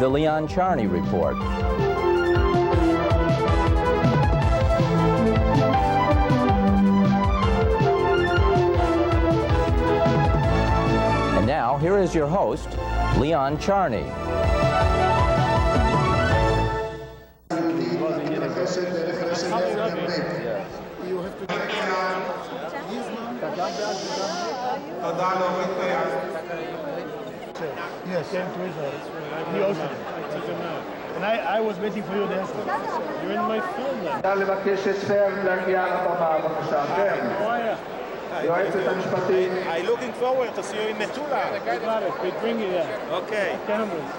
the Leon Charney Report. And now, here is your host, Leon Charney. Yes, came to Israel. He hosted it. And I was waiting for you there. You're in my film now. אפשר לבקש הסבר להגיע לבמה, בבקשה. יועצת המשפטית. I'm looking forward to see you in Metula. Got it. We bring you there. Okay. Cameras.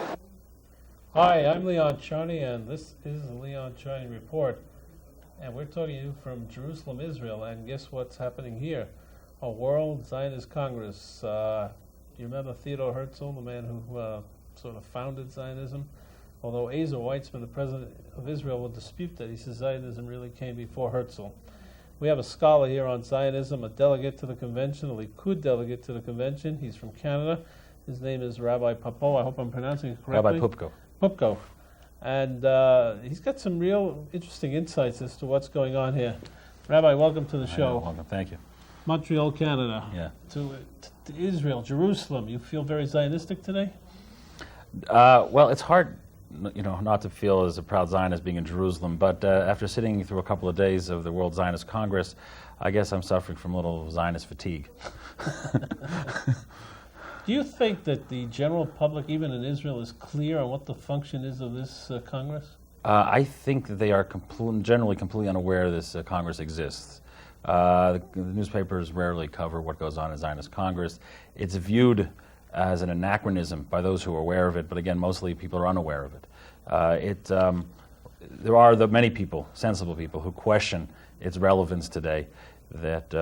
Hi, I'm Leon Charney, and this is the Leon Charney Report. And we're talking to you from Jerusalem, Israel. And guess what's happening here? A World Zionist Congress. You remember Theodor Herzl, the man who sort of founded Zionism? Although Asa Weitzman, the president of Israel, will dispute that. He says Zionism really came before Herzl. We have a scholar here on Zionism, a delegate to the convention, a Likud delegate to the convention. He's from Canada. His name is Rabbi Poupko. I hope I'm pronouncing it correctly. Rabbi Poupko. Poupko. And he's got some real interesting insights as to what's going on here. Rabbi, welcome to the show. Welcome, thank you. Montreal, Canada. Yeah. To Israel, Jerusalem. You feel very Zionistic today? Well, it's hard, not to feel as a proud Zionist being in Jerusalem, but after sitting through a couple of days of the World Zionist Congress, I guess I'm suffering from a little Zionist fatigue. Do you think that the general public, even in Israel, is clear on what the function is of this Congress? I think that they are generally completely unaware this Congress exists. The newspapers rarely cover what goes on in Zionist Congress. It's viewed as an anachronism by those who are aware of it, but again, mostly people are unaware of it. There are many people, sensible people, who question its relevance today, that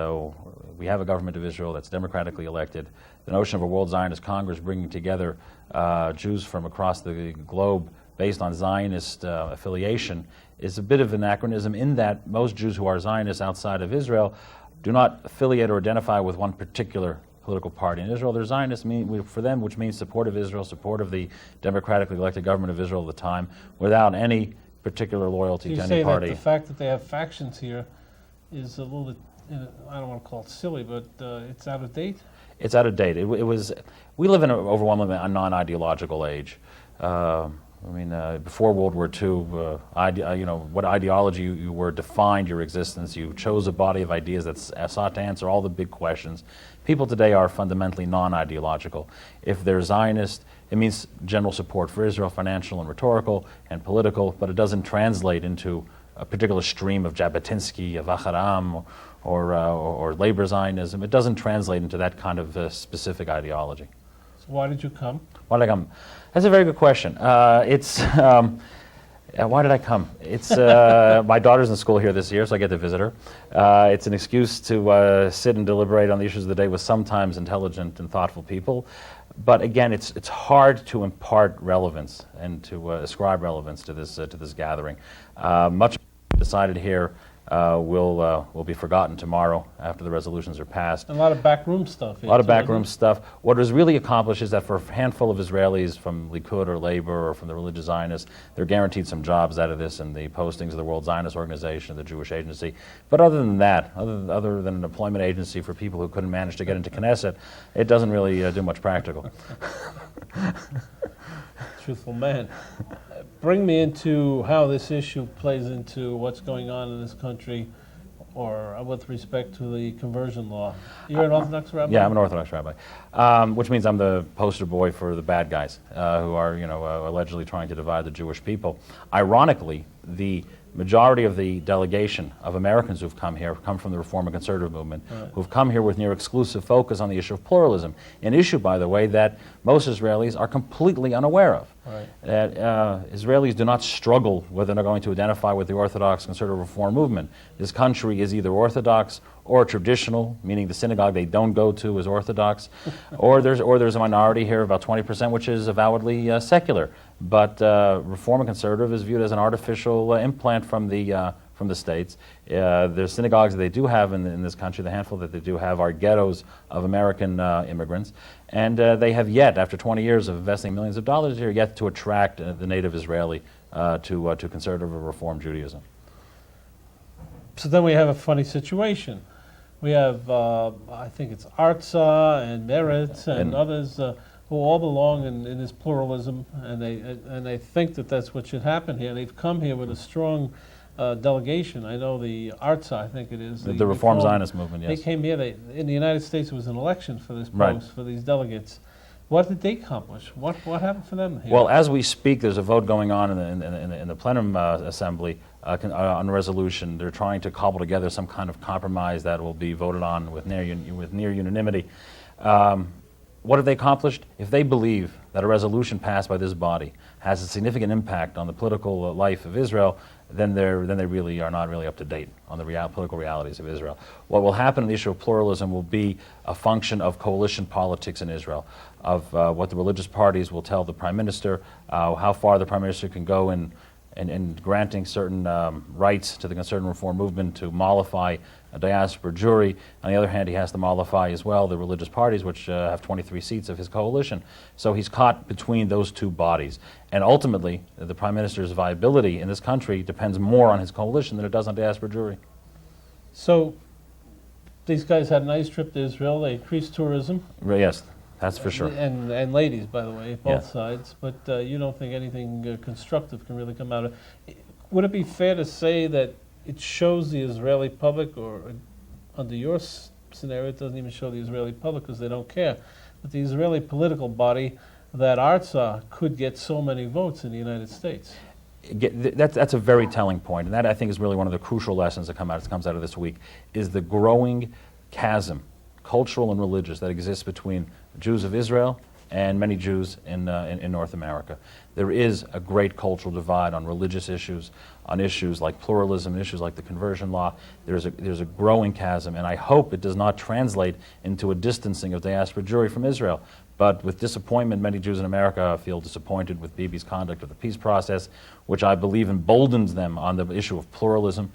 we have a government of Israel that's democratically elected. The notion of a World Zionist Congress bringing together Jews from across the globe based on Zionist affiliation is a bit of anachronism, in that most Jews who are Zionists outside of Israel do not affiliate or identify with one particular political party. In Israel, they're Zionists for them, which means support of Israel, support of the democratically elected government of Israel at the time, without any particular loyalty to any party. You say that the fact that they have factions here is a little bit, I don't want to call it silly, but it's out of date? It's out of date. We live in an overwhelmingly non-ideological age. Before World War II, what ideology you were defined your existence. You chose a body of ideas that sought to answer all the big questions. People today are fundamentally non-ideological. If they're Zionist, it means general support for Israel, financial and rhetorical and political, but it doesn't translate into a particular stream of Jabotinsky, of Acharam, or labor Zionism. It doesn't translate into that kind of specific ideology. So why did you come? Why did I come? That's a very good question. Why did I come? It's my daughter's in school here this year, so I get to visit her. It's an excuse to sit and deliberate on the issues of the day with sometimes intelligent and thoughtful people. But again, it's hard to impart relevance and to ascribe relevance to this gathering. Much decided here will be forgotten tomorrow after the resolutions are passed. A lot of backroom stuff. A lot of backroom stuff. What was really accomplished is that for a handful of Israelis from Likud or Labor or from the religious Zionists, they're guaranteed some jobs out of this in the postings of the World Zionist Organization, the Jewish Agency. But other than that, other than an employment agency for people who couldn't manage to get into Knesset, it doesn't really do much practical. Truthful man. Bring me into how this issue plays into what's going on in this country, or with respect to the conversion law. You're an Orthodox rabbi? Yeah, I'm an Orthodox rabbi, which means I'm the poster boy for the bad guys who are, allegedly trying to divide the Jewish people. Ironically, the majority of the delegation of Americans who've come here come from the Reform and Conservative movement, who've come here with near exclusive focus on the issue of pluralism, an issue, by the way, that most Israelis are completely unaware of. That Israelis do not struggle whether they're going to identify with the Orthodox Conservative Reform movement. This country is either Orthodox or traditional, meaning the synagogue they don't go to is Orthodox, or there's a minority here, about 20%, which is avowedly secular. But Reform and Conservative is viewed as an artificial implant from the from the States. There's synagogues that they do have in this country, the handful that they do have are ghettos of American immigrants. And they have yet, after 20 years of investing millions of dollars here, yet to attract the native Israeli to conservative or Reform Judaism. So then we have a funny situation. We have, I think it's Arza and Meretz and others who all belong in this pluralism, and they think that that's what should happen here. They've come here with a strong delegation. I know the Arza, I think it is. The Reform Zionist movement, yes. They came here. In the United States, there was an election for this post, Right. for these delegates. What did they accomplish? What happened for them here? Well, as we speak, there's a vote going on in the plenum assembly on a resolution. They're trying to cobble together some kind of compromise that will be voted on with near unanimity. What have they accomplished? If they believe that a resolution passed by this body has a significant impact on the political life of Israel, then they really are not really up to date on the political realities of Israel. What will happen in the issue of pluralism will be a function of coalition politics in Israel, of what the religious parties will tell the prime minister, how far the prime minister can go in granting certain rights to the conservative reform movement to mollify a diaspora jury. On the other hand, he has to mollify as well the religious parties, which have 23 seats of his coalition. So he's caught between those two bodies. And ultimately, the prime minister's viability in this country depends more on his coalition than it does on diaspora jury. So these guys had a nice trip to Israel. They increased tourism. Yes, that's for sure. And ladies, by the way, both Yeah. sides. But you don't think anything constructive can really come out of it. Would it be fair to say that it shows the Israeli public, or under your scenario, it doesn't even show the Israeli public because they don't care, but the Israeli political body, that Arza could get so many votes in the United States? That's a very telling point, and that I think is really one of the crucial lessons that comes out of this week, is the growing chasm, cultural and religious, that exists between the Jews of Israel and many Jews in North America. There is a great cultural divide on religious issues, on issues like pluralism, issues like the conversion law. There's a growing chasm, and I hope it does not translate into a distancing of diaspora Jewry from Israel. But with disappointment, many Jews in America feel disappointed with Bibi's conduct of the peace process, which I believe emboldens them on the issue of pluralism.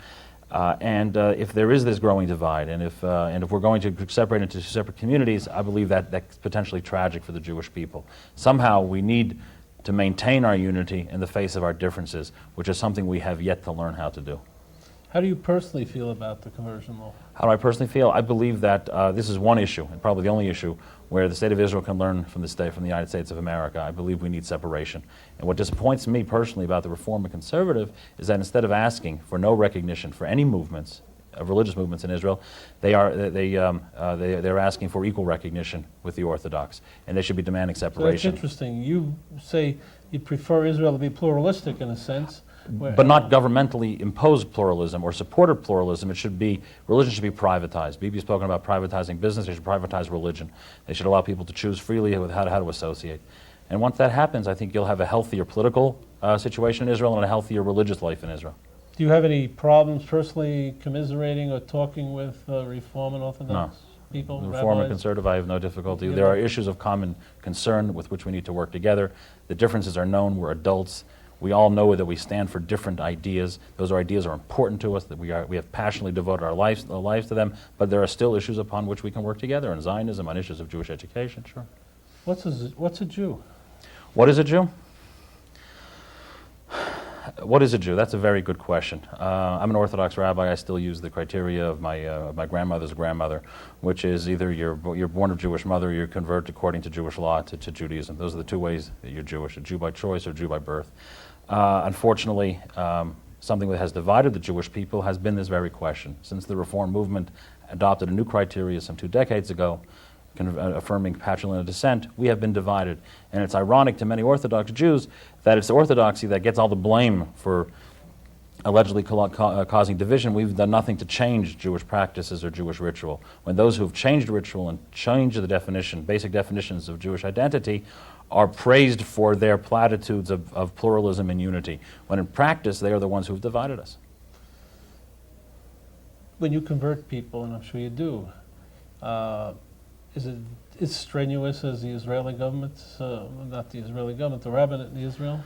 And if there is this growing divide, and if we're going to separate into two separate communities, I believe that's potentially tragic for the Jewish people. Somehow we need to maintain our unity in the face of our differences, which is something we have yet to learn how to do. How do you personally feel about the conversion law? How do I personally feel? I believe that this is one issue, and probably the only issue, where the state of Israel can learn from the United States of America. I believe we need separation. And what disappoints me personally about the Reform and Conservative is that instead of asking for no recognition for any movements, religious movements in Israel, they're asking for equal recognition with the Orthodox, and they should be demanding separation. So that's interesting. You say you prefer Israel to be pluralistic in a sense, but not governmentally imposed pluralism or supported pluralism. Religion should be privatized. Bibi's spoken about privatizing business. They should privatize religion. They should allow people to choose freely with how to associate. And once that happens, I think you'll have a healthier political situation in Israel and a healthier religious life in Israel. Do you have any problems personally commiserating or talking with Reform and Orthodox people? The Reform and rabbis? Conservative, I have no difficulty. There are issues of common concern with which we need to work together. The differences are known. We're adults. We all know that we stand for different ideas. Those ideas are important to us, that we have passionately devoted our lives to them, but there are still issues upon which we can work together, on Zionism, on issues of Jewish education, sure. What's a Jew? What is a Jew? What is a Jew? That's a very good question. I'm an Orthodox rabbi. I still use the criteria of my grandmother's grandmother, which is either you're born of Jewish mother or you convert according to Jewish law to Judaism. Those are the two ways that you're Jewish, a Jew by choice or Jew by birth. Unfortunately, something that has divided the Jewish people has been this very question. Since the Reform movement adopted a new criteria some 2 decades ago, affirming patrilineal descent, we have been divided. And it's ironic to many Orthodox Jews that it's Orthodoxy that gets all the blame for allegedly causing division. We've done nothing to change Jewish practices or Jewish ritual. When those who have changed ritual and changed the basic definitions of Jewish identity are praised for their platitudes of pluralism and unity, when in practice they are the ones who have divided us. When you convert people, and I'm sure you do, is it as strenuous as the Israeli government, not the Israeli government, the rabbinate in Israel?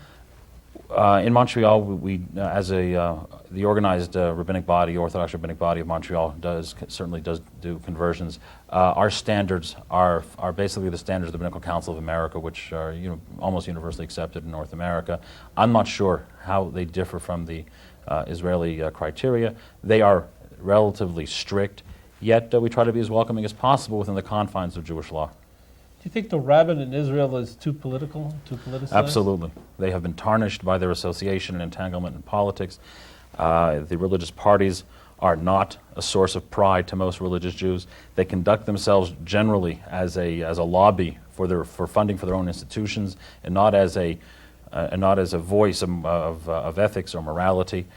In Montreal, the the organized rabbinic body, Orthodox rabbinic body of Montreal, certainly does do conversions. Our standards are basically the standards of the Rabbinical Council of America, which are almost universally accepted in North America. I'm not sure how they differ from the Israeli criteria. They are relatively strict, yet we try to be as welcoming as possible within the confines of Jewish law. Do you think the rabbin in Israel is too political, too politicized? Absolutely. They have been tarnished by their association and entanglement in politics. The religious parties are not a source of pride to most religious Jews. They conduct themselves generally as a lobby for funding for their own institutions, and not as a voice of ethics or morality.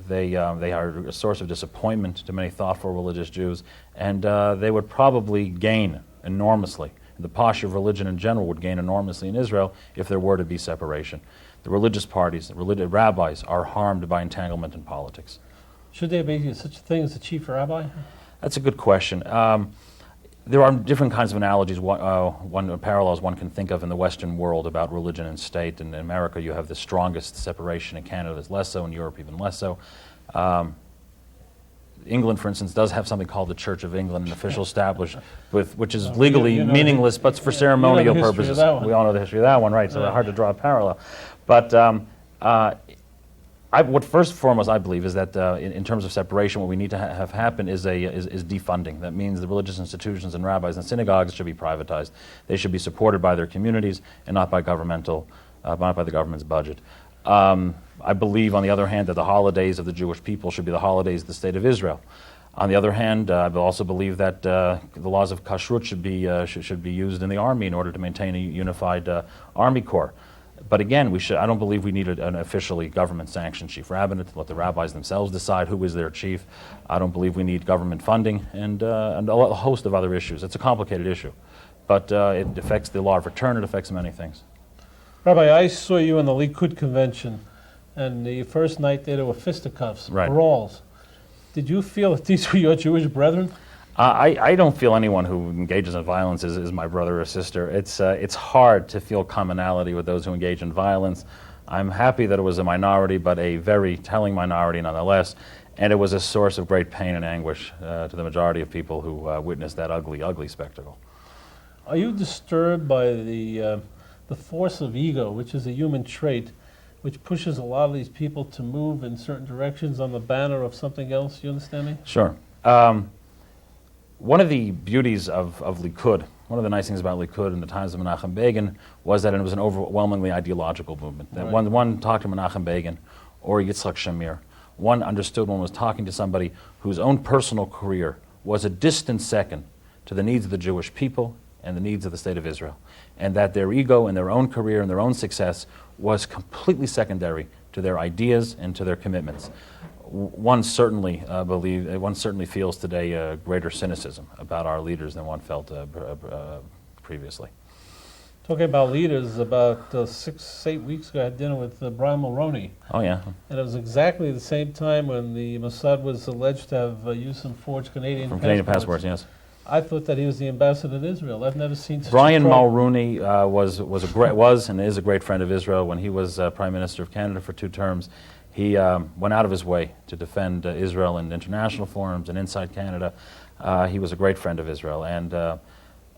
They are a source of disappointment to many thoughtful religious Jews, and they would probably gain enormously. The posture of religion in general would gain enormously in Israel if there were to be separation. The religious parties, the religious rabbis, are harmed by entanglement in politics. Should there be such a thing as a chief rabbi? That's a good question. There are different kinds of analogies, parallels one can think of in the Western world about religion and state. In America, you have the strongest separation. In Canada, there's less so. In Europe, even less so. England, for instance, does have something called the Church of England, an official established, which is legally meaningless, but for ceremonial purposes. We all know the history of that one, right? So it's hard to draw a parallel. But what first and foremost I believe is that in terms of separation, what we need to have happen is defunding. That means the religious institutions and rabbis and synagogues should be privatized. They should be supported by their communities and not by not by the government's budget. I believe, on the other hand, that the holidays of the Jewish people should be the holidays of the State of Israel. On the other hand, I also believe that the laws of kashrut should be used in the army in order to maintain a unified army corps. But again, I don't believe we need an officially government-sanctioned chief rabbinate to let the rabbis themselves decide who is their chief. I don't believe we need government funding and a host of other issues. It's a complicated issue, but it affects the law of return. It affects many things. Rabbi, I saw you in the Likud convention, and the first night there were fisticuffs, brawls. Did you feel that these were your Jewish brethren? I don't feel anyone who engages in violence is my brother or sister. It's hard to feel commonality with those who engage in violence. I'm happy that it was a minority, but a very telling minority nonetheless, and it was a source of great pain and anguish to the majority of people who witnessed that ugly, ugly spectacle. Are you disturbed by the force of ego, which is a human trait, which pushes a lot of these people to move in certain directions on the banner of something else? You understand me? Sure. One of the beauties of Likud, one of the nice things about Likud in the times of Menachem Begin was that it was an overwhelmingly ideological movement. That one talked to Menachem Begin or Yitzhak Shamir. One understood one was talking to somebody whose own personal career was a distant second to the needs of the Jewish people and the needs of the State of Israel, and that their ego and their own career and their own success was completely secondary to their ideas and to their commitments. One certainly feels today a greater cynicism about our leaders than one felt previously. Talking about leaders, about 6-8 weeks ago I had dinner with Brian Mulroney. Oh yeah. And it was exactly the same time when the Mossad was alleged to have used some forged Canadian passports. Canadian passports, yes. I thought that he was the ambassador to Israel. I've never seen such Brian a Mulroney was and is a great friend of Israel. When he was Prime Minister of Canada for 2 terms, he went out of his way to defend Israel in international forums and inside Canada. He was a great friend of Israel,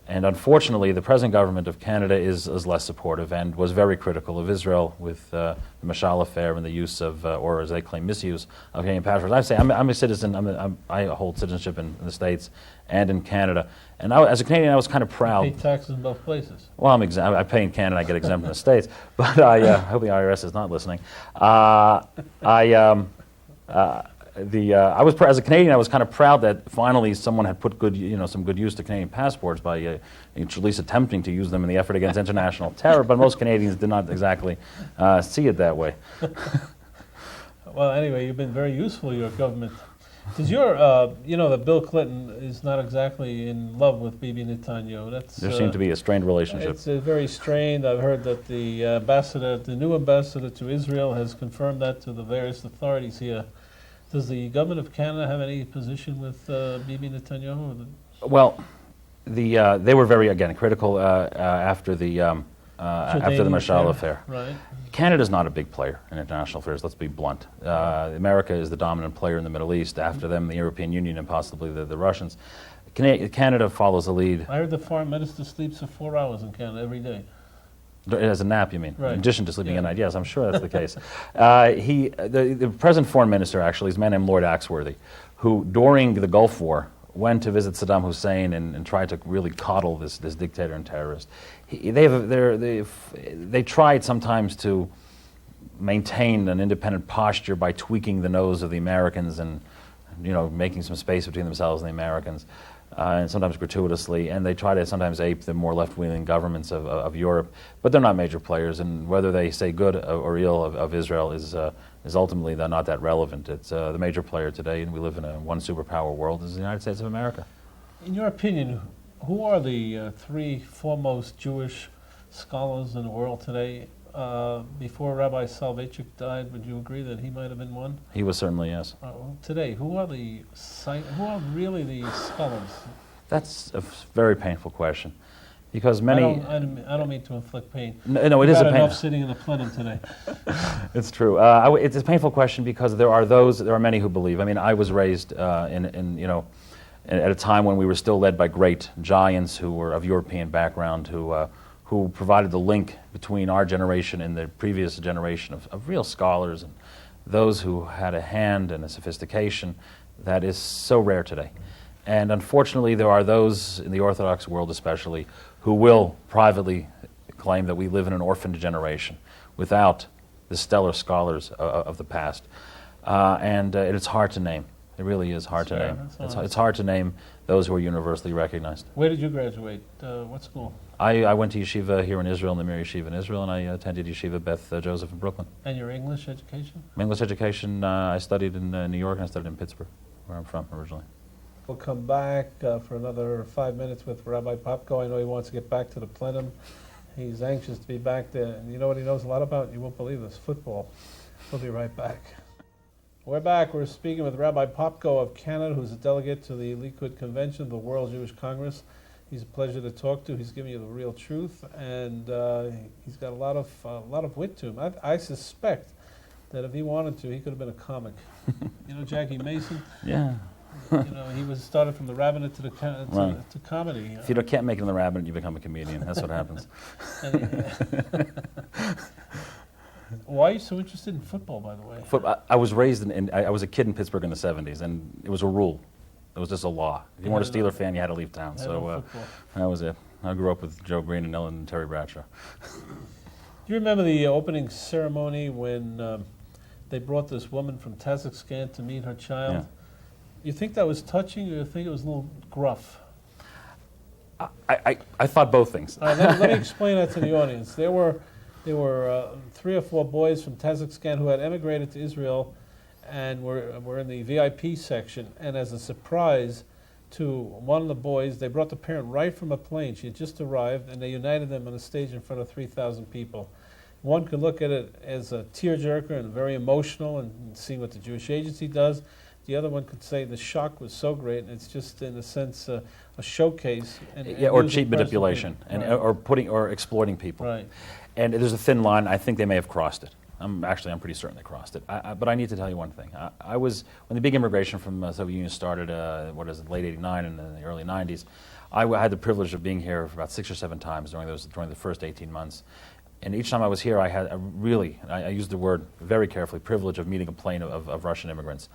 and unfortunately, the present government of Canada is less supportive and was very critical of Israel with the Mashal affair and the use of, or as they claim, misuse of Canadian passports. I say I'm a citizen. I hold citizenship in the States and in Canada, and as a Canadian, I was kind of proud. You pay taxes in both places. Well, I pay in Canada, I get exempt in the States, but I hope the IRS is not listening. As a Canadian, I was kind of proud that finally someone had put some good use to Canadian passports by at least attempting to use them in the effort against international terror. But most Canadians did not exactly see it that way. Well, anyway, you've been very useful, your government. Because that Bill Clinton is not exactly in love with Bibi Netanyahu. There seemed to be a strained relationship. It's very strained. I've heard that the new ambassador to Israel has confirmed that to the various authorities here. Does the government of Canada have any position with Bibi Netanyahu? Well, they were very, again, critical after the after the Marshall affair. Right. Canada's not a big player in international affairs, let's be blunt. America is the dominant player in the Middle East. After them, the European Union and possibly the Russians. Canada follows the lead. I heard the foreign minister sleeps for 4 hours in Canada every day. As a nap, you mean? Right. In addition to sleeping at night, yes, I'm sure that's the case. The present foreign minister, actually, is a man named Lord Axworthy, who, during the Gulf War, went to visit Saddam Hussein and tried to really coddle this dictator and terrorist. They tried sometimes to maintain an independent posture by tweaking the nose of the Americans and making some space between themselves and the Americans. And sometimes gratuitously, and they try to sometimes ape the more left-wing governments of Europe, but they're not major players, and whether they say good or ill of Israel is ultimately not that relevant. It's the major player today, and we live in a one superpower world, is the United States of America. In your opinion, who are the three foremost Jewish scholars in the world today? Before Rabbi Soloveitchik died, would you agree that he might have been one? He was certainly, yes. Today, who are really the scholars? That's a very painful question, because many. I don't mean to inflict pain. No, it is a pain. Enough sitting in the plenum today. It's true. It's a painful question because there are many who believe. I mean, I was raised at a time when we were still led by great giants who were of European background, who provided the link between our generation and the previous generation of real scholars and those who had a hand and a sophistication that is so rare today. And unfortunately, there are those in the Orthodox world especially who will privately claim that we live in an orphaned generation without the stellar scholars of the past. And it's hard to name. It really is hard to name. It's hard to name those who are universally recognized. Where did you graduate? What school? I went to yeshiva here in Israel, the Mir Yeshiva in Israel, and I attended yeshiva Beth Joseph in Brooklyn. And your English education? My English education, I studied in New York and I studied in Pittsburgh, where I'm from originally. We'll come back for another 5 minutes with Rabbi Poupko. I know he wants to get back to the plenum. He's anxious to be back there. And you know what he knows a lot about? You won't believe this, football. We'll be right back. We're back. We're speaking with Rabbi Poupko of Canada, who's a delegate to the Likud Convention, the World Zionist Congress. He's a pleasure to talk to. He's giving you the real truth, and he's got a lot of wit to him. I suspect that if he wanted to, he could have been a comic. You know Jackie Mason? Yeah. He started from the rabbinate to comedy. If you can't make it in the rabbinate, you become a comedian. That's what happens. Why are you so interested in football, by the way? I was raised I was a kid in Pittsburgh in the 70s, and it was a rule. It was just a law. If you weren't a Steeler fan, you had to leave town. So that was it. I grew up with Joe Green and Ellen and Terry Bradshaw. Do you remember the opening ceremony when they brought this woman from Kazakhstan to meet her child? Yeah. You think that was touching, or you think it was a little gruff? I thought both things. All right, let me explain that to the audience. There were 3 or 4 boys from Kazakhstan who had emigrated to Israel and were in the VIP section. And as a surprise to one of the boys, they brought the parent right from a plane. She had just arrived, and they united them on a stage in front of 3,000 people. One could look at it as a tearjerker and very emotional and see what the Jewish Agency does. The other one could say the shock was so great, and it's just, in a sense, a showcase. Or cheap manipulation, or exploiting people. Right. And there's a thin line. I think they may have crossed it. I'm pretty certain they crossed it. But I need to tell you one thing. When the big immigration from the Soviet Union started, late '89 and in the early '90s, I had the privilege of being here for about 6 or 7 times during the first 18 months. And each time I was here, I had I used the word very carefully, privilege of meeting a plane of Russian immigrants.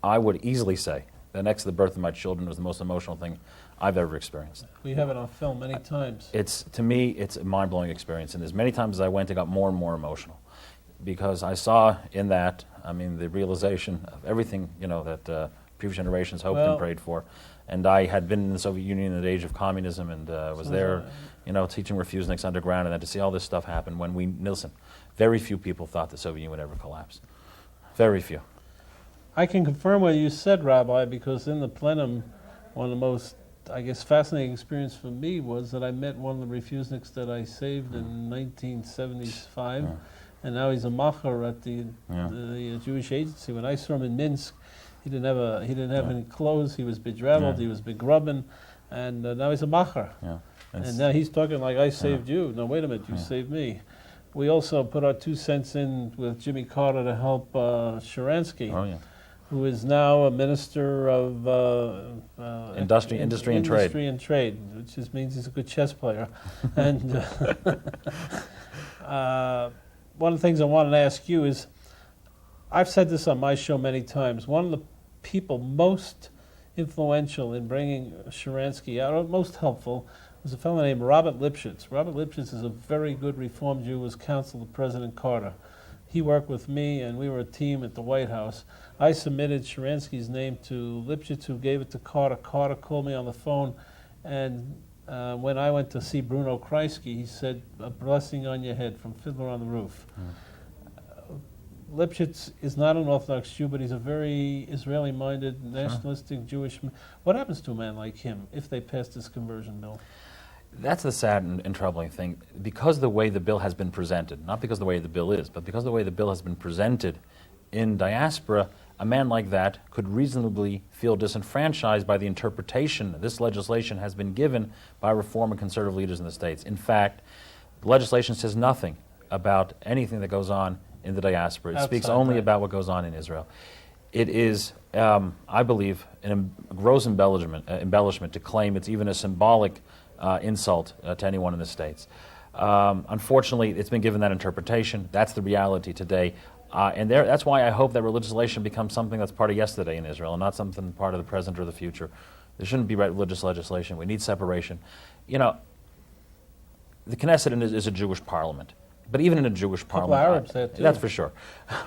I would easily say that next to the birth of my children was the most emotional thing I've ever experienced. We have it on film many times. To me, it's a mind-blowing experience. And as many times as I went, it got more and more emotional. Because I saw in that, the realization of everything, that previous generations hoped and prayed for. And I had been in the Soviet Union in the age of communism and was there, teaching refuseniks underground, and then to see all this stuff happen very few people thought the Soviet Union would ever collapse. Very few. I can confirm what you said, Rabbi, because in the plenum, one of the most, fascinating experience for me was that I met one of the refuseniks that I saved in 1975. Yeah. And now he's a macher at the Jewish Agency. When I saw him in Minsk, he didn't have any clothes. He was bedrabbled. He was begrubbin, and now he's a macher. Yeah. And now he's talking like I saved you. No, wait a minute, you saved me. We also put our 2 cents in with Jimmy Carter to help Sharansky, who is now a minister of Industry and Trade. Industry and Trade, which just means he's a good chess player. And one of the things I wanted to ask you is, I've said this on my show many times, one of the people most influential in bringing Sharansky out, or most helpful, was a fellow named Robert Lipschitz. Robert Lipschitz is a very good Reform Jew, was counsel to President Carter. He worked with me, and we were a team at the White House. I submitted Sharansky's name to Lipschitz, who gave it to Carter. Carter called me on the phone, and when I went to see Bruno Kreisky, he said, "A blessing on your head," from Fiddler on the Roof. Lipschitz is not an Orthodox Jew, but he's a very Israeli-minded, nationalistic Jewish man. What happens to a man like him if they pass this conversion bill? That's the sad and troubling thing. Because the way the bill has been presented, not because the way the bill is, but because the way the bill has been presented in diaspora, a man like that could reasonably feel disenfranchised by the interpretation this legislation has been given by Reform and conservative leaders in the States. In fact, the legislation says nothing about anything that goes on in the diaspora. It speaks only about what goes on in Israel. It is, I believe, a gross embellishment to claim it's even a symbolic insult to anyone in the States. Unfortunately, it's been given that interpretation. That's the reality today. And that's why I hope that religious legislation becomes something that's part of yesterday in Israel and not something part of the present or the future. There shouldn't be religious legislation. We need separation. You know, the Knesset is a Jewish parliament. But even in a Jewish parliament, Arabs there too. That's for sure.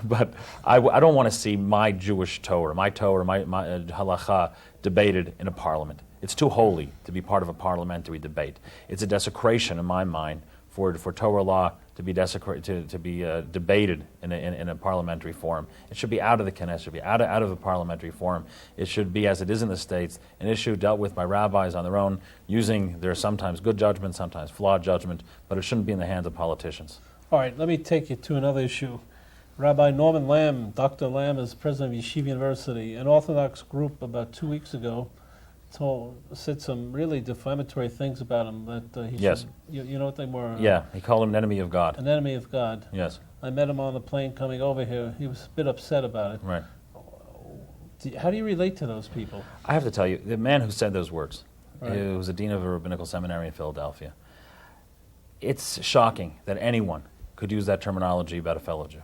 But I don't want to see my Jewish Torah, my halacha debated in a parliament. It's too holy to be part of a parliamentary debate. It's a desecration in my mind for Torah law to be debated in a parliamentary forum. It should be out of the Knesset, it should be out of a parliamentary forum. It should be, as it is in the States, an issue dealt with by rabbis on their own, using their sometimes good judgment, sometimes flawed judgment, but it shouldn't be in the hands of politicians. All right, let me take you to another issue. Rabbi Norman Lamb, Dr. Lamb, is president of Yeshiva University. An Orthodox group about 2 weeks ago said some really defamatory things about him. That he should, you know what they were? Yeah, he called him an enemy of God. An enemy of God. Yes. I met him on the plane coming over here. He was a bit upset about it. Right. How do you relate to those people? I have to tell you, the man who said those words, Right. who was the dean of a rabbinical seminary in Philadelphia, it's shocking that anyone could use that terminology about a fellow Jew.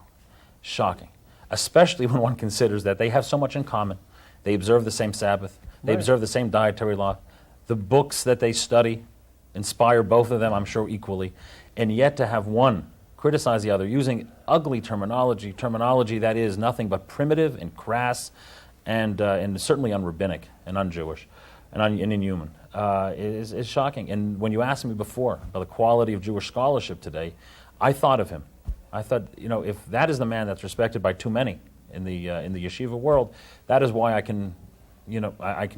Shocking. Especially when one considers that they have so much in common. They observe the same Sabbath. They observe the same dietary law. The books that they study inspire both of them, I'm sure, equally. And yet to have one criticize the other using ugly terminology that is nothing but primitive and crass and certainly un-rabbinic and un-Jewish and inhuman is shocking. And when you asked me before about the quality of Jewish scholarship today, I thought of him. I thought, you know, if that is the man that's respected by too many in the yeshiva world, that is why I can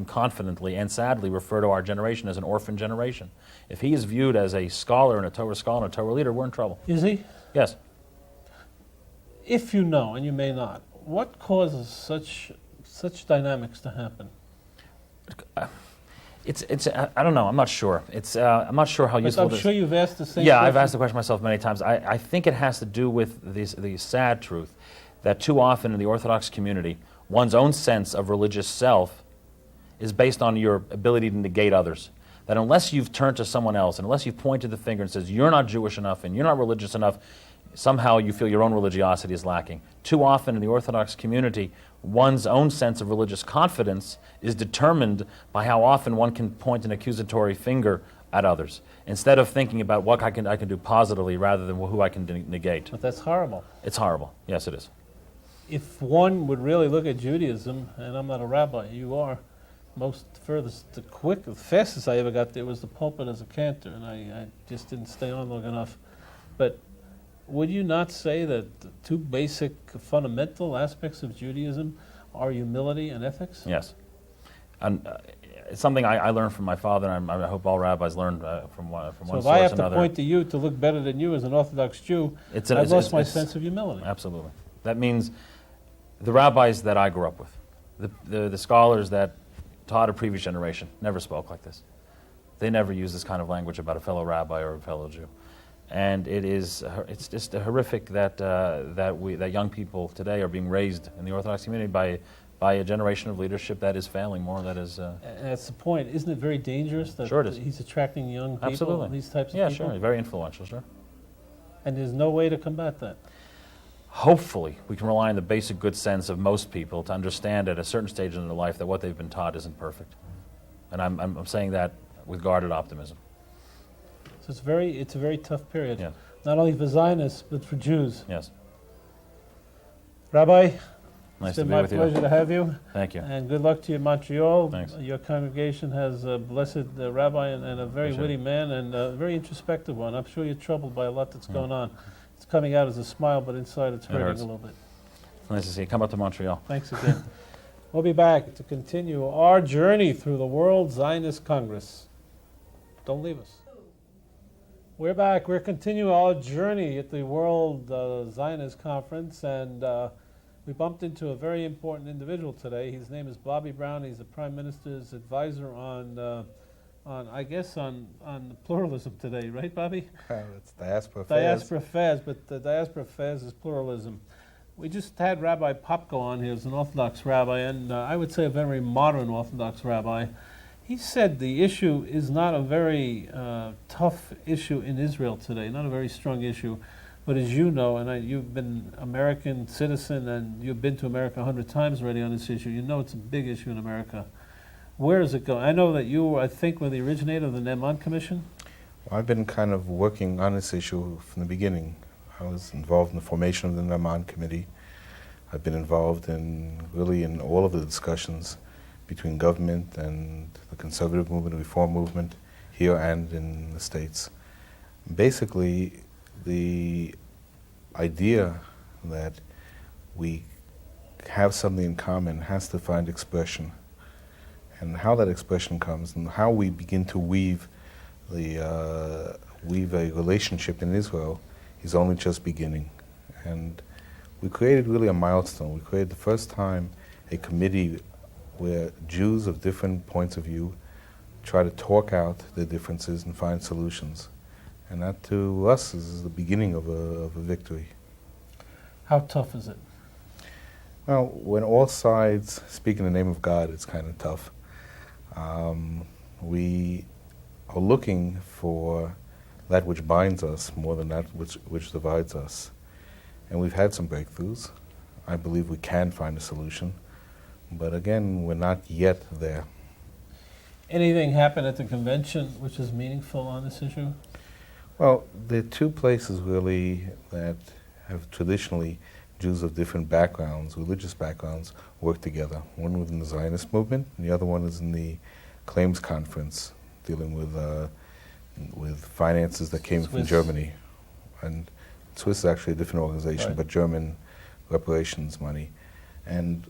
confidently and sadly refer to our generation as an orphan generation. If he is viewed as a scholar and a Torah leader, we're in trouble. Is he? Yes. If you know, and you may not, what causes such dynamics to happen? It's I don't know. I'm not sure. I'm not sure how useful it is. I'm sure you've asked the same question. Yeah, I've asked the question myself many times. I think it has to do with the sad truth that too often in the Orthodox community, one's own sense of religious self is based on your ability to negate others. That unless you've turned to someone else, and unless you've pointed the finger and says, you're not Jewish enough and you're not religious enough, somehow you feel your own religiosity is lacking. Too often in the Orthodox community, one's own sense of religious confidence is determined by how often one can point an accusatory finger at others, instead of thinking about what I can do positively rather than who I can negate. But that's horrible. It's horrible. Yes, it is. If one would really look at Judaism, and I'm not a rabbi, you are, the fastest I ever got there was the pulpit as a cantor, and I just didn't stay on long enough. But would you not say that the two basic fundamental aspects of Judaism are humility and ethics? Yes. And it's something I learned from my father, and I hope all rabbis learn from one source or another. So if I have to point to you to look better than you as an Orthodox Jew, I've lost my sense of humility. Absolutely. That means the rabbis that I grew up with, the scholars that taught a previous generation, never spoke like this. They never use this kind of language about a fellow rabbi or a fellow Jew. And it's just horrific that that young people today are being raised in the Orthodox community by a generation of leadership that is failing more. That is. And that's the point. Isn't it very dangerous that Sure it is. he's attracting young people? Absolutely. These types of yeah, people? sure. Very influential, sure. And there's no way to combat that. Hopefully, we can rely on the basic good sense of most people to understand at a certain stage in their life that what they've been taught isn't perfect. And I'm saying that with guarded optimism. So it's a very tough period, Yeah. not only for Zionists but for Jews. Yes. Rabbi, Nice it's to been be my with you. pleasure to have you. Thank you. And good luck to you in Montreal. Thanks. Your congregation has a blessed rabbi and a very Appreciate witty it. man and a very introspective one. I'm sure you're troubled by a lot that's going on. It's coming out as a smile, but inside it's hurting hurts. a little bit. Nice to see you. Come up to Montreal. Thanks again. We'll be back to continue our journey through the World Zionist Congress. Don't leave us. We're back. We're continuing our journey at the World Zionist Conference, and we bumped into a very important individual today. His name is Bobby Brown. He's the Prime Minister's advisor on pluralism today, right, Bobby? It's diaspora affairs. Diaspora affairs, but the diaspora affairs is pluralism. We just had Rabbi Poupko on here as an Orthodox rabbi, and I would say a very modern Orthodox rabbi. He said the issue is not a very tough issue in Israel today, not a very strong issue. But as you know, and you've been American citizen, and you've been to America 100 times already on this issue, you know it's a big issue in America. Where is it going? I know that you, I think, were the originator of the Ne'eman Commission. Well, I've been kind of working on this issue from the beginning. I was involved in the formation of the Ne'eman Committee. I've been involved in all of the discussions between government and the conservative movement, the reform movement, here and in the States. Basically, the idea that we have something in common has to find expression. And how that expression comes and how we begin to weave a relationship in Israel is only just beginning. And we created really a milestone. We created the first time a committee where Jews of different points of view try to talk out their differences and find solutions. And that to us is the beginning of a victory. How tough is it? Well, when all sides speak in the name of God, it's kind of tough. We are looking for that which binds us more than that which divides us. And we've had some breakthroughs. I believe we can find a solution. But again, we're not yet there. Anything happen at the convention which is meaningful on this issue? Well, there are two places really that have traditionally Jews of different backgrounds, religious backgrounds, work together. One within the Zionist movement, and the other one is in the Claims Conference, dealing with finances that came from Germany. And Swiss is actually a different organization, Right. but German reparations money. And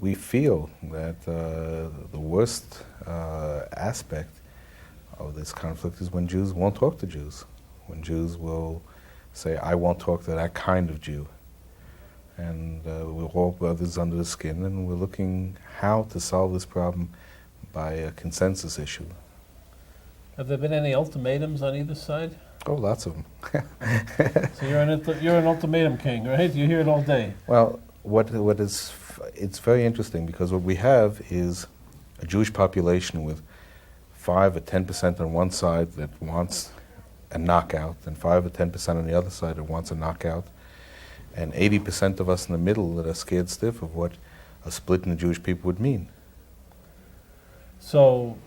we feel that the worst aspect of this conflict is when Jews won't talk to Jews. When Jews will say, I won't talk to that kind of Jew. And we're all brothers under the skin, and we're looking how to solve this problem by a consensus issue. Have there been any ultimatums on either side? Oh, lots of them. So you're an ultimatum king, right? You hear it all day. Well, it's very interesting because what we have is a Jewish population with 5 or 10% on one side that wants a knockout, and 5 or 10% on the other side that wants a knockout, and 80% of us in the middle that are scared stiff of what a split in the Jewish people would mean. So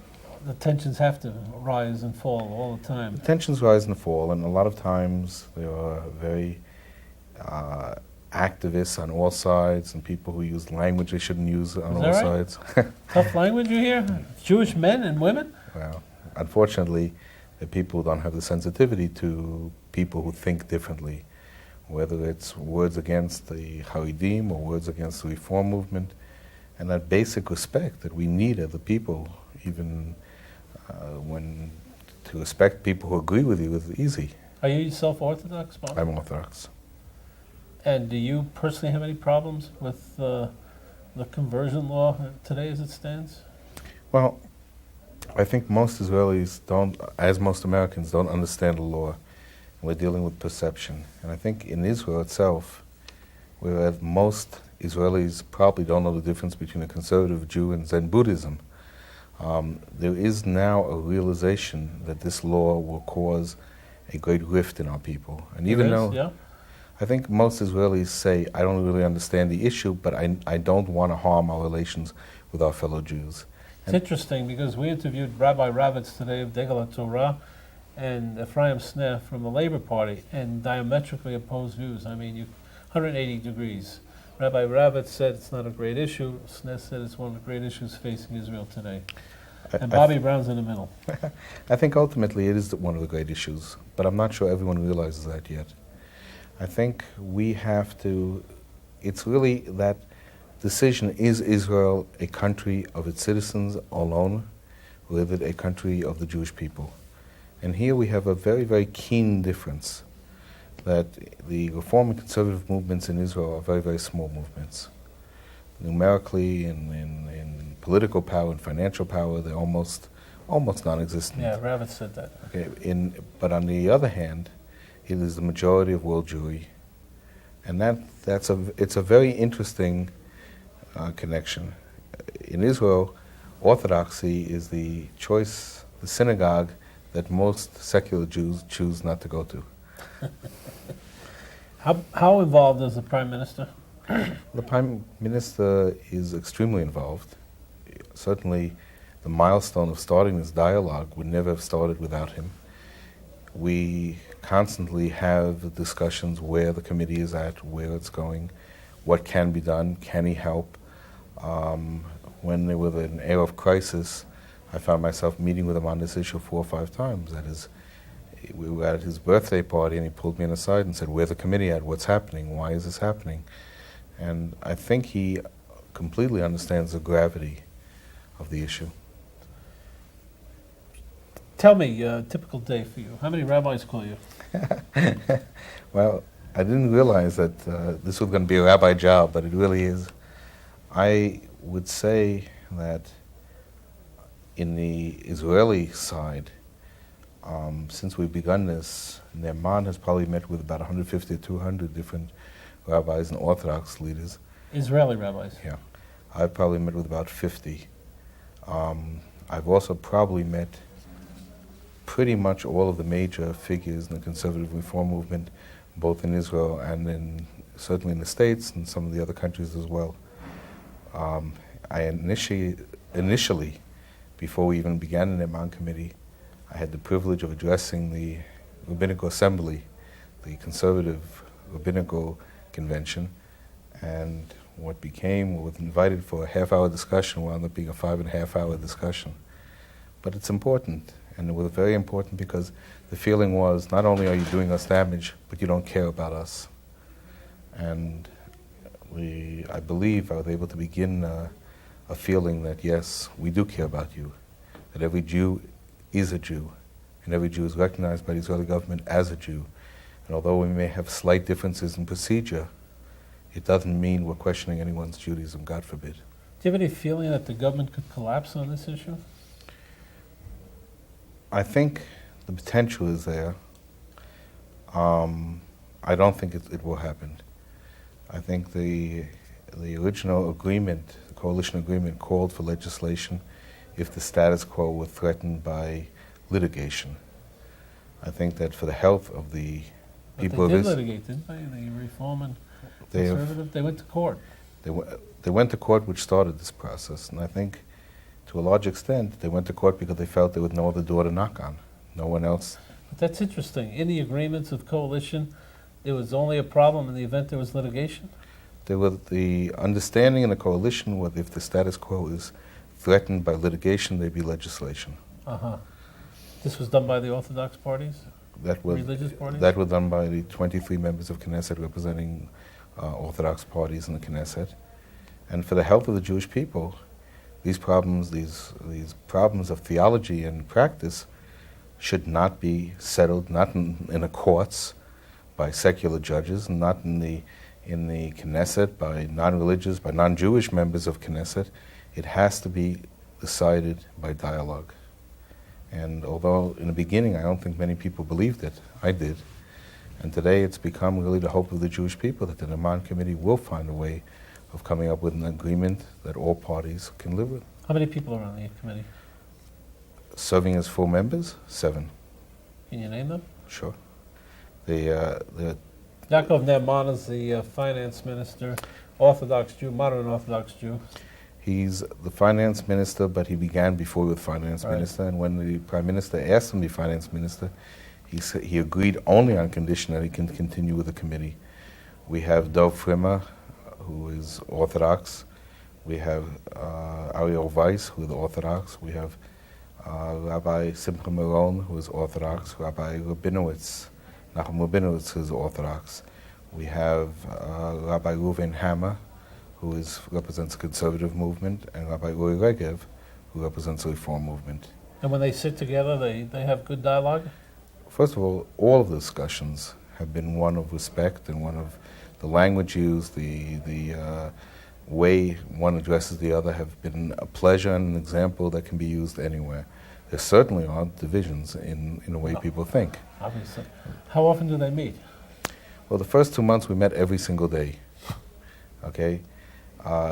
the tensions have to rise and fall all the time. Tensions rise and fall, and a lot of times there are very activists on all sides and people who use language they shouldn't use on all that right? sides. Tough language you hear? Jewish men and women? Well, unfortunately, the people don't have the sensitivity to people who think differently, whether it's words against the Haredim or words against the reform movement, and that basic respect that we need as a people, even when to respect people who agree with you is easy. Are you yourself Orthodox, Bob? I'm Orthodox. And do you personally have any problems with the conversion law today as it stands? Well, I think most Israelis don't, as most Americans, don't understand the law. We're dealing with perception. And I think in Israel itself, whereas most Israelis probably don't know the difference between a conservative Jew and Zen Buddhism, there is now a realization that this law will cause a great rift in our people. And even though Yeah. I think most Israelis say, I don't really understand the issue, but I don't want to harm our relations with our fellow Jews. It's interesting because we interviewed Rabbi Ravitz today of Degel Torah and Ephraim Sneh from the Labor Party, and diametrically opposed views. I mean, 180 degrees. Rabbi Ravitz said it's not a great issue. Sneh said it's one of the great issues facing Israel today. And Bobby Brown's in the middle. I think ultimately it is one of the great issues, but I'm not sure everyone realizes that yet. I think we have to, it's really that decision, is Israel a country of its citizens alone, or is it a country of the Jewish people? And here we have a very, very keen difference, that the reform and conservative movements in Israel are very, very small movements. Numerically, in political power and financial power, they're almost non-existent. Yeah, Ravitz said that. Okay, but on the other hand, it is the majority of world Jewry, and it's a very interesting connection. In Israel, Orthodoxy is the choice, the synagogue that most secular Jews choose not to go to. How involved is the Prime Minister? The Prime Minister is extremely involved. Certainly, the milestone of starting this dialogue would never have started without him. We constantly have discussions where the committee is at, where it's going, what can be done, can he help. When there was an era of crisis, I found myself meeting with him on this issue 4 or 5 times. That is, we were at his birthday party and he pulled me aside and said, where's the committee at, what's happening, why is this happening? And I think he completely understands the gravity of the issue. Tell me, a typical day for you. How many rabbis call you? Well, I didn't realize that this was going to be a rabbi job, but it really is. I would say that in the Israeli side, since we've begun this, Ne'eman has probably met with about 150 to 200 different rabbis and Orthodox leaders. Israeli rabbis? Yeah. I've probably met with about 50. I've also probably met pretty much all of the major figures in the conservative reform movement, both in Israel and certainly in the States and some of the other countries as well. I initially, before we even began the Ne'eman Committee, I had the privilege of addressing the Rabbinical Assembly, the conservative Rabbinical Convention, and what was invited for a half-hour discussion wound up being a 5.5-hour discussion. But it's important, and it was very important because the feeling was, not only are you doing us damage, but you don't care about us. And I believe I was able to begin a feeling that, yes, we do care about you, that every Jew is a Jew, and every Jew is recognized by the Israeli government as a Jew. And although we may have slight differences in procedure, it doesn't mean we're questioning anyone's Judaism, God forbid. Do you have any feeling that the government could collapse on this issue? I think the potential is there. I don't think it will happen. I think the original agreement, the coalition agreement, called for legislation if the status quo were threatened by litigation. I think that for the health of the people of Israel... But they did litigate, didn't they? The reform and conservative? They went to court. They went to court, which started this process. And I think, to a large extent, they went to court because they felt there was no other door to knock on. No one else. But that's interesting. In the agreements of coalition, there was only a problem in the event there was litigation? There was the understanding in the coalition was if the status quo is threatened by litigation, there'd be legislation. Uh-huh. This was done by the Orthodox parties? Religious parties? That was done by the 23 members of Knesset representing Orthodox parties in the Knesset. And for the health of the Jewish people, these problems of theology and practice should not be settled, not in the courts by secular judges, not in the Knesset by non-religious, by non-Jewish members of Knesset. It has to be decided by dialogue. And although in the beginning I don't think many people believed it, I did. And today it's become really the hope of the Jewish people that the Neman Committee will find a way of coming up with an agreement that all parties can live with. How many people are on the committee? Serving as full members, 7. Can you name them? Sure. The Yaakov Neman is the finance minister, Orthodox Jew, modern Orthodox Jew. He's the finance minister, but he began before with finance minister. And when the prime minister asked him to be finance minister, he agreed only on condition that he can continue with the committee. We have Dov Frimer, who is Orthodox. We have Ariel Weiss, who is Orthodox. We have Rabbi Simcha Meron, who is Orthodox. Rabbi Nachum Rabinowitz, who is Orthodox. We have Rabbi Reuven Hammer, who represents the conservative movement, and Rabbi Uri Regev, who represents the reform movement. And when they sit together, they have good dialogue? First of all of the discussions have been one of respect and one of the language used, the way one addresses the other have been a pleasure and an example that can be used anywhere. There certainly are divisions in the way people think. Obviously. How often do they meet? Well, the first 2 months we met every single day. Okay?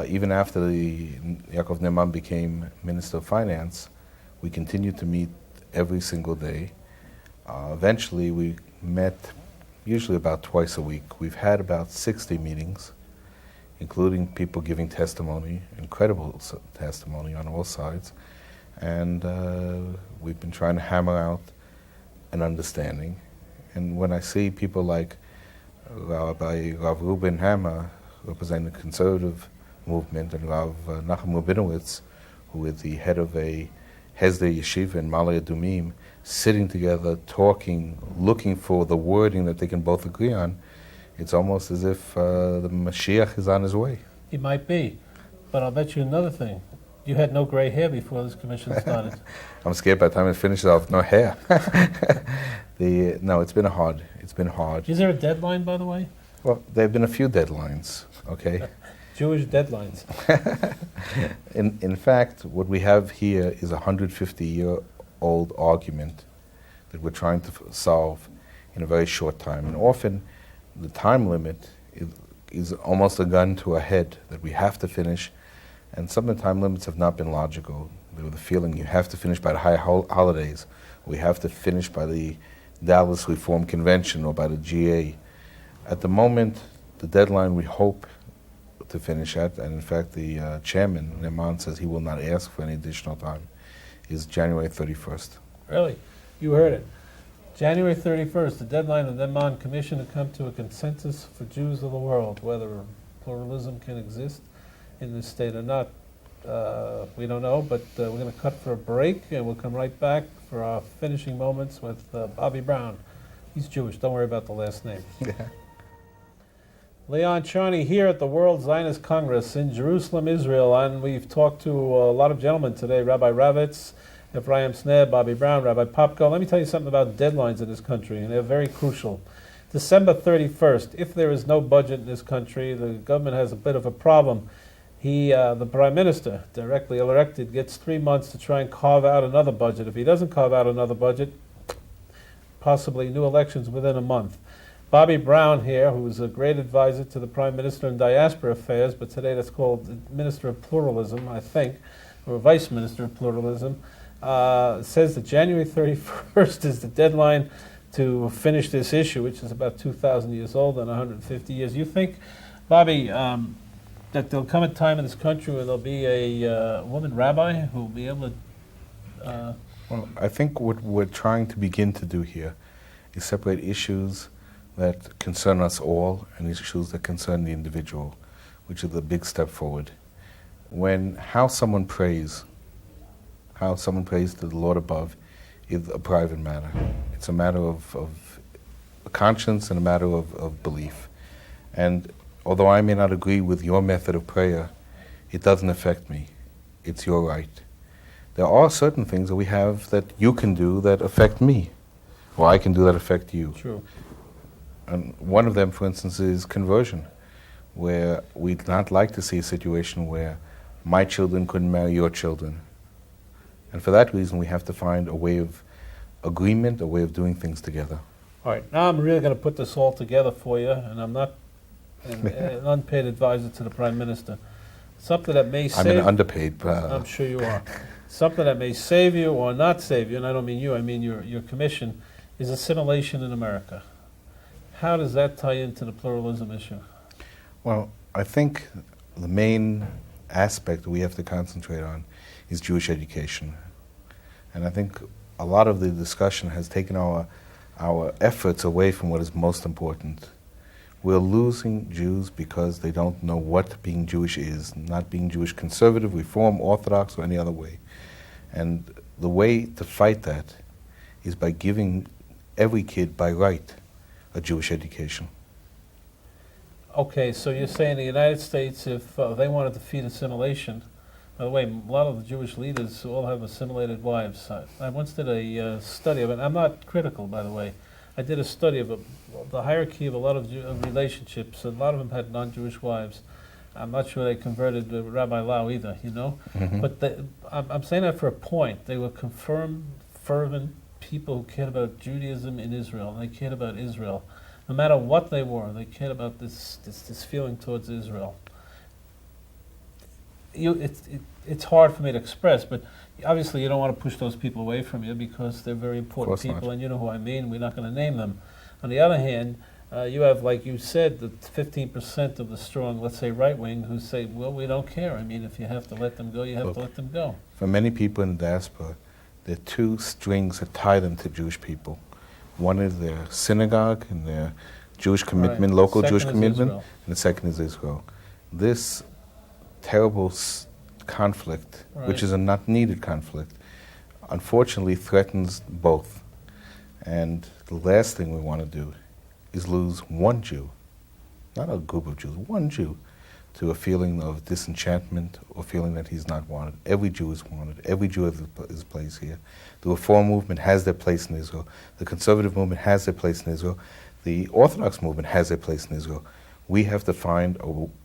Even after Yaakov Neman became Minister of Finance, we continued to meet every single day. Eventually we met usually about twice a week. We've had about 60 meetings, including people giving testimony, incredible testimony on all sides. And we've been trying to hammer out an understanding. And when I see people like Rav Reuben Hammer, representing the conservative movement, and Rav Nachum Rabinowitz, who is the head of a Hesder Yeshiva in Ma'ale Adumim, sitting together, talking, looking for the wording that they can both agree on, it's almost as if the Mashiach is on his way. He might be, but I'll bet you another thing. You had no gray hair before this commission started. I'm scared by the time it finishes off, no hair. No, it's been hard. It's been hard. Is there a deadline, by the way? Well, there have been a few deadlines, okay? Jewish deadlines. In fact, what we have here is a 150-year-old argument that we're trying to solve in a very short time. And often, the time limit is almost a gun to our head that we have to finish. And some of the time limits have not been logical. There was the feeling you have to finish by the high holidays. We have to finish by the Dallas Reform Convention or by the GA. At the moment, the deadline we hope to finish at, and in fact the chairman, Neman, says he will not ask for any additional time, is January 31st. Really? You heard it. January 31st, the deadline of the Neman Commission to come to a consensus for Jews of the world, whether pluralism can exist in this state or not. We don't know, but we're going to cut for a break, and we'll come right back for our finishing moments with Bobby Brown. He's Jewish. Don't worry about the last name. Yeah. Leon Charney here at the World Zionist Congress in Jerusalem, Israel, and we've talked to a lot of gentlemen today, Rabbi Ravitz, Ephraim Sneb, Bobby Brown, Rabbi Poupko. Let me tell you something about deadlines in this country, and they're very crucial. December 31st, if there is no budget in this country, the government has a bit of a problem. The Prime Minister, directly elected, gets 3 months to try and carve out another budget. If he doesn't carve out another budget, possibly new elections within a month. Bobby Brown here, who is a great advisor to the Prime Minister in Diaspora Affairs, but today that's called Minister of Pluralism, I think, or Vice Minister of Pluralism, says that January 31st is the deadline to finish this issue, which is about 2,000 years old and 150 years. You think, Bobby, that there'll come a time in this country where there'll be a woman rabbi who will be able to... Well, I think what we're trying to begin to do here is separate issues that concern us all and issues that concern the individual, which is a big step forward. How someone prays to the Lord above is a private matter. It's a matter of conscience and a matter of belief. And although I may not agree with your method of prayer, it doesn't affect me. It's your right. There are certain things that we have that you can do that affect me, or I can do that affect you. True. And one of them, for instance, is conversion, where we'd not like to see a situation where my children couldn't marry your children. And for that reason, we have to find a way of agreement, a way of doing things together. All right, now I'm really going to put this all together for you, and I'm not an unpaid advisor to the Prime Minister. Something that may save... I'm an underpaid... I'm sure you are. Something that may save you or not save you, and I don't mean you, I mean your commission, is assimilation in America. How does that tie into the pluralism issue? Well, I think the main aspect we have to concentrate on is Jewish education. And I think a lot of the discussion has taken our efforts away from what is most important. We're losing Jews because they don't know what being Jewish is, not being Jewish conservative, reform, orthodox, or any other way. And the way to fight that is by giving every kid by right a Jewish education. Okay, so you're saying the United States, if they wanted to defeat assimilation, by the way, a lot of the Jewish leaders all have assimilated wives. I once did a study of it. I'm not critical, by the way. I did a study of the hierarchy of a lot of relationships. A lot of them had non-Jewish wives. I'm not sure they converted Rabbi Lau either, you know? Mm-hmm. But I'm saying that for a point. They were confirmed, fervent people who cared about Judaism in Israel. They cared about Israel. No matter what they were, they cared about this feeling towards Israel. It's hard for me to express, but obviously you don't want to push those people away from you because they're very important people, not. and you know who I mean. We're not going to name them. On the other hand, you have, like you said, the 15% of the strong, let's say right wing, who say, well, we don't care. I mean, if you have to let them go, you have to let them go. For many people in the diaspora, there are two strings that tie them to Jewish people. One is their synagogue and their Jewish commitment, local Jewish commitment, and the second is Israel. This terrible conflict, which is a not needed conflict, unfortunately threatens both. And the last thing we want to do is lose one Jew, not a group of Jews, one Jew, to a feeling of disenchantment or feeling that he's not wanted. Every Jew is wanted. Every Jew has his place here. The Reform movement has their place in Israel. The conservative movement has their place in Israel. The Orthodox movement has their place in Israel. We have to find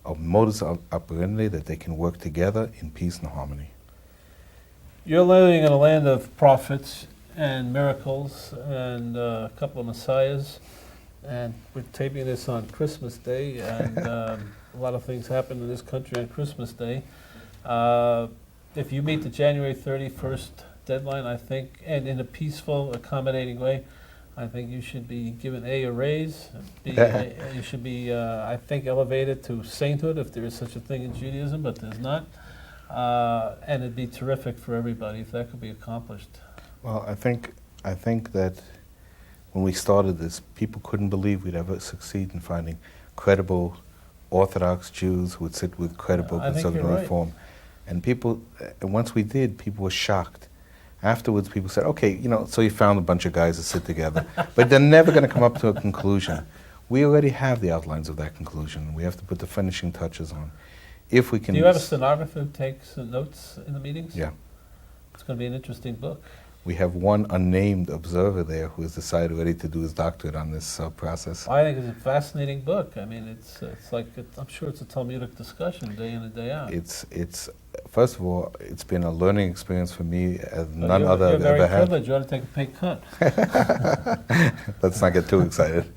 a modus operandi that they can work together in peace and harmony. You're living in a land of prophets and miracles and a couple of messiahs, and we're taping this on Christmas Day, and a lot of things happen in this country on Christmas Day. If you meet the January 31st deadline, I think, and in a peaceful, accommodating way, I think you should be given a raise. You should be, I think, elevated to sainthood if there is such a thing in Judaism, but there's not. And it'd be terrific for everybody if that could be accomplished. Well, I think that when we started this, people couldn't believe we'd ever succeed in finding credible Orthodox Jews who would sit with credible conservative reform. And people, once we did, people were shocked. Afterwards, people said, okay, so you found a bunch of guys to sit together, but they're never going to come up to a conclusion. We already have the outlines of that conclusion. We have to put the finishing touches on. If we can... Do you have a stenographer who takes notes in the meetings? Yeah. It's going to be an interesting book. We have one unnamed observer there who has decided already to do his doctorate on this process. I think it's a fascinating book. I mean, it's like, I'm sure it's a Talmudic discussion day in and day out. It's first of all, it's been a learning experience for me as none other I've ever had. You're very privileged. You ought to take a pay cut. Let's not get too excited.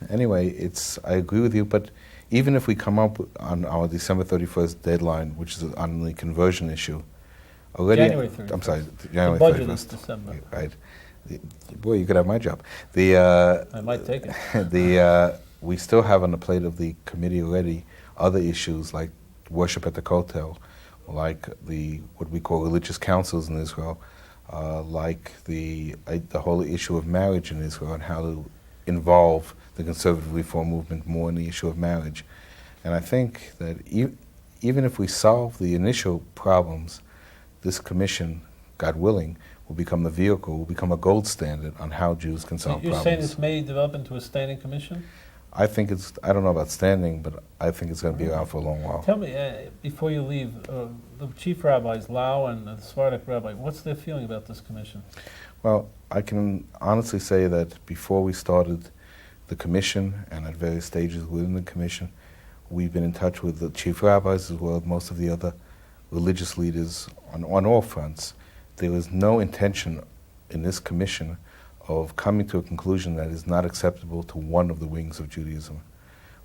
Anyway, I agree with you, but even if we come up on our December 31st deadline, which is on the conversion issue, already, January 31st. I'm sorry, January 31st. The budget is December. Right. Boy, you could have my job. I might take it. We still have on the plate of the committee already other issues like worship at the Kotel, like what we call religious councils in Israel, like the whole issue of marriage in Israel and how to involve the conservative reform movement more in the issue of marriage. And I think that even if we solve the initial problems, this commission, God willing, will become the vehicle, will become a gold standard on how Jews can solve problems. You're saying this may develop into a standing commission? I think I don't know about standing, but I think it's going to be around for a long while. Tell me, before you leave, the chief rabbis, Lau and the Sephardic rabbi, what's their feeling about this commission? Well, I can honestly say that before we started the commission and at various stages within the commission, we've been in touch with the chief rabbis as well as most of the other religious leaders on all fronts. There is no intention in this commission of coming to a conclusion that is not acceptable to one of the wings of Judaism.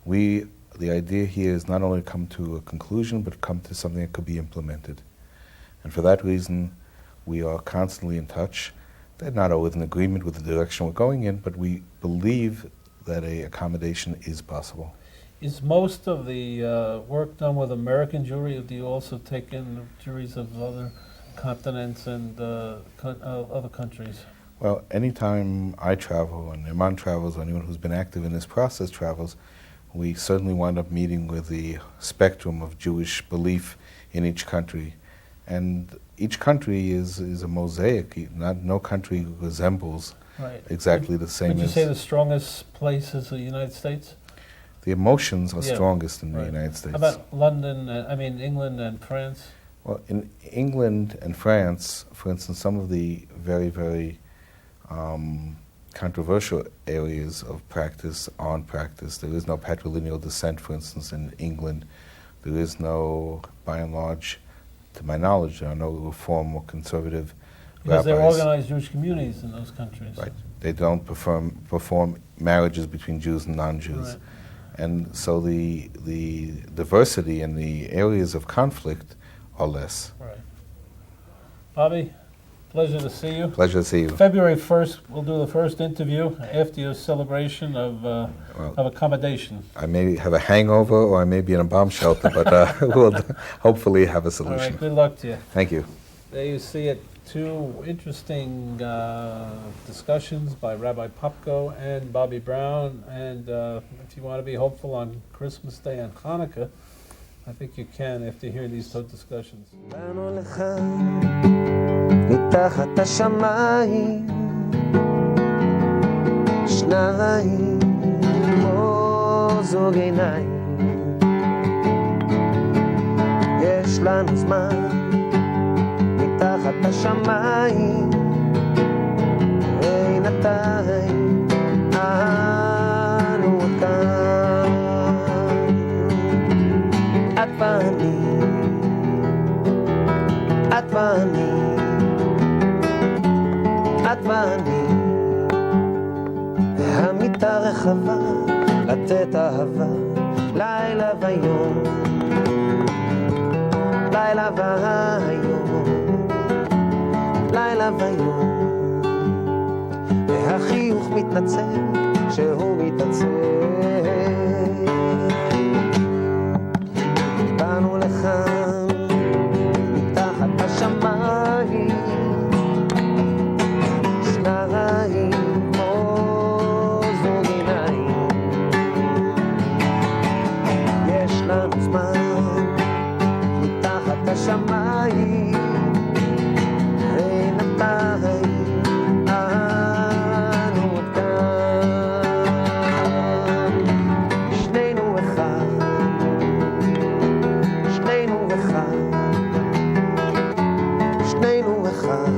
The idea here is not only come to a conclusion, but come to something that could be implemented. And for that reason, we are constantly in touch. They're not always in agreement with the direction we're going in, but we believe that a accommodation is possible. Is most of the work done with American Jewry, or do you also take in juries of other continents and other countries? Well, anytime I travel, and Iman travels, or anyone who's been active in this process travels, we certainly wind up meeting with the spectrum of Jewish belief in each country. And each country is a mosaic. No country resembles exactly the same. Would you say the strongest place is the United States? The emotions are strongest in the United States. How about London, England and France? Well, in England and France, for instance, some of the very, very controversial areas of practice aren't practiced. There is no patrilineal descent, for instance, in England. There is no, by and large, to my knowledge, there are no reform or conservative because rabbis. they're organized Jewish communities in those countries. Right. They don't perform marriages between Jews and non-Jews. Right. And so the diversity and the areas of conflict are less. Right. Bobby, pleasure to see you. Pleasure to see you. February 1st, we'll do the first interview after your celebration of accommodation. I may have a hangover or I may be in a bomb shelter, but we'll hopefully have a solution. All right, good luck to you. Thank you. There you see it. Two interesting discussions by Rabbi Poupko and Bobby Brown. And if you want to be hopeful on Christmas Day and Hanukkah, I think you can after hearing these two discussions. מתחת השמיים שניים כמו זוג עיניים יש לנו זמן מתחת השמיים בינתיים אנו כאן את ואני את ואני את ואני המיטה רחבה לתת אהבה לילה ויום לילה והיום לילה ויום והחיוך מתנצל שהוא מתעצל באנו לכאן מתחת השמיים שניים כמו זוג עיניים יש לנו זמן מתחת השמיים בינתיים אנו כאן שנינו אחד שנינו אחד שנינו אחד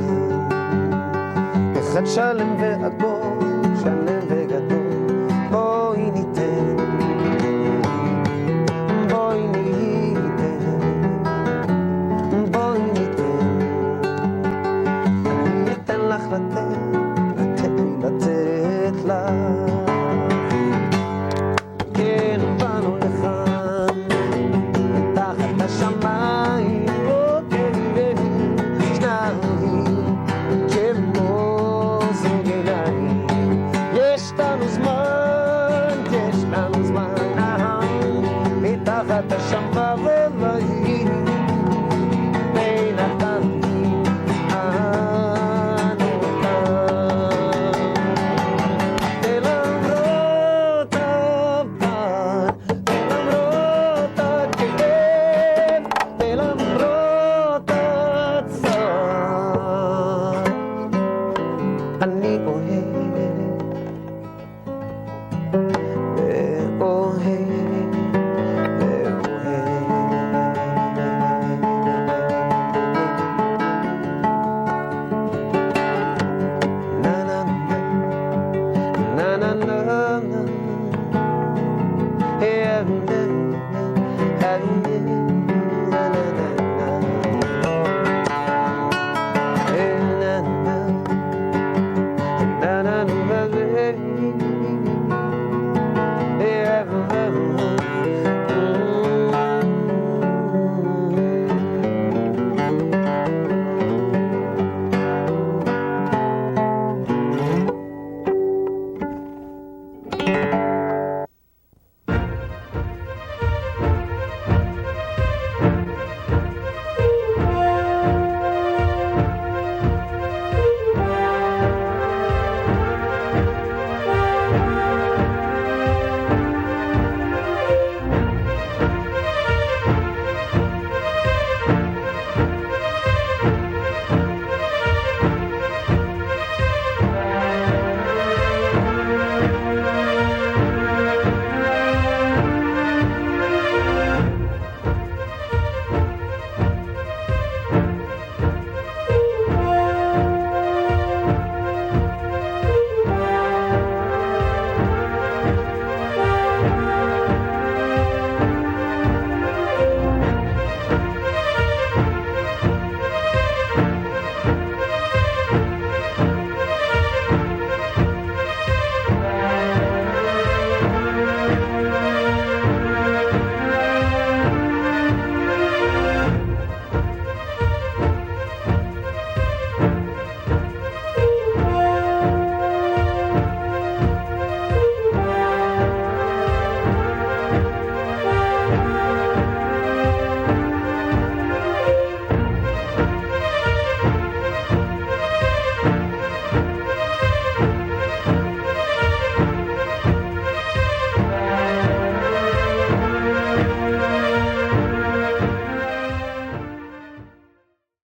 אחד שלם ועגול, שלם וגדול, בואי ניתן, בואי ניתן, בואי ניתן, אני אתן לך לתת לי לתת לך, כן באנו לכאן, מתחת השמיים